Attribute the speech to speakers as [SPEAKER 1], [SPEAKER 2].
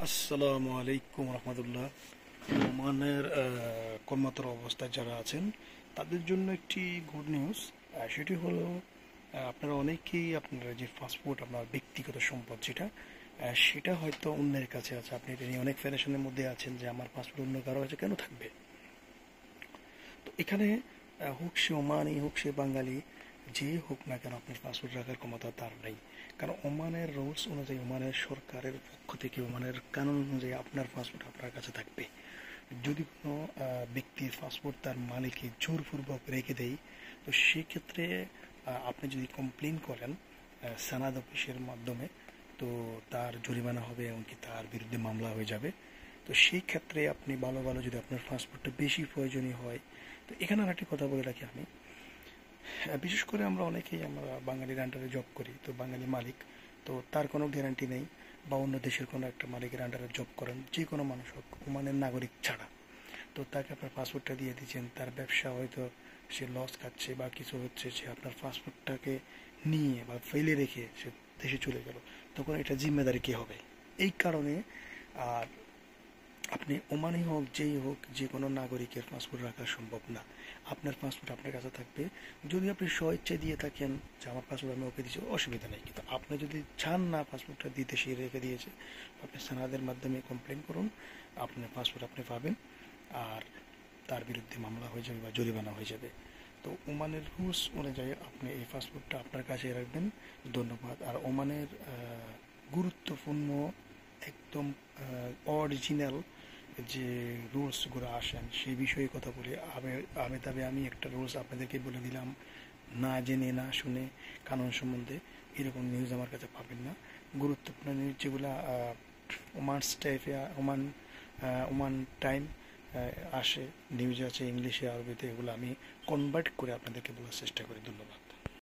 [SPEAKER 1] আসসালামু আলাইকুম রহমতুল্লাহ। ওমানের কর্মরত অবস্থায় যারা আছেন তাদের জন্য একটি গুড নিউজ। সেটি হলো আপনারা অনেকেই আপনারা যে পাসপোর্ট আপনার ব্যক্তিগত সম্পদ সেটা হয়তো অন্যের কাছে আছে। আপনি এটা নিয়ে অনেক ফেডারেশনের মধ্যে আছেন যে আমার পাসপোর্ট অন্য কারো কাছে কেন থাকবে। তো এখানে হোক সে ওমানি হোক সে বাঙালি, যে হোক না কেন আপনার পাসপোর্ট রাখার ক্ষমতা তার নেই। কারণ ওমানের রুলস অনুযায়ী, ওমানের সরকারের পক্ষ থেকে, ওমানের কানুন অনুযায়ী আপনার পাসপোর্ট আপনার কাছে থাকবে। যদি কোনো ব্যক্তির পাসপোর্ট তার মালিককে জোরপূর্বক রেখে দেয়, তো সেক্ষেত্রে আপনি যদি কমপ্লেন করেন সানাদ অফিসের মাধ্যমে, তো তার জরিমানা হবে, এমনকি তার বিরুদ্ধে মামলা হয়ে যাবে। তো সেই ক্ষেত্রে আপনি ভালো ভালো, যদি আপনার পাসপোর্টটা বেশি প্রয়োজনীয় হয়, তো এখানে আর একটি কথা বলে রাখি আমি, বিশেষ করে আমরা বাঙালির আন্ডারে জব করি, তো বাঙালি মালিক, তো তার কোনো গ্যারান্টি নেই। বা অন্য দেশের কোনো একটা মালিকের আন্ডারে জব করেন, যে কোনো মানুষ হোক, ওমানের নাগরিক ছাড়া, তো তাকে আপনার পাসপোর্টটা দিয়ে দিচ্ছেন, তার ব্যবসা হয়তো সে লস খাচ্ছে বা কিছু হচ্ছে, সে আপনার পাসপোর্টটাকে নিয়ে বা ফেলে রেখে সে দেশে চলে গেল, তখন এটা জিম্মেদারি কে হবে? এই কারণে আর আপনি ওমানি হোক, যেই হোক, যে কোনো নাগরিকের পাসপোর্ট রাখা সম্ভব না। আপনার পাসপোর্ট আপনার কাছে থাকবে। যদি আপনি স্বেচ্ছায় দিয়ে থাকেন যে আমার পাসপোর্ট আমি ওকে দিচ্ছি, অসুবিধা নেই। কিন্তু আপনি যদি চান না পাসপোর্টটা দিতে, সে রেখে দিয়েছে, আপনি সানাদের মাধ্যমে কমপ্লেন করুন, আপনার পাসপোর্ট আপনি পাবেন। আর তার বিরুদ্ধে মামলা হয়ে যাবে বা জরিমানা হয়ে যাবে। তো ওমানের রুলস অনুযায়ী আপনি এই পাসপোর্টটা আপনার কাছে রাখবেন। ধন্যবাদ। আর ওমানের গুরুত্বপূর্ণ, একদম অরিজিনাল যে রুলসগুলো আসেন সেই বিষয়ে কথা বলি। আমি একটা রুলস আপনাদেরকে বলে দিলাম, না জেনে না শুনে কানুন সম্বন্ধে এরকম নিউজ আমার কাছে পাবেন না। গুরুত্বপূর্ণ নিউজ যেগুলো ওমান টাইপে, ওমান টাইম আসে, নিউজ আছে ইংলিশে, আরবিতে, এগুলো আমি কনভার্ট করে আপনাদেরকে বলার চেষ্টা করি। ধন্যবাদ।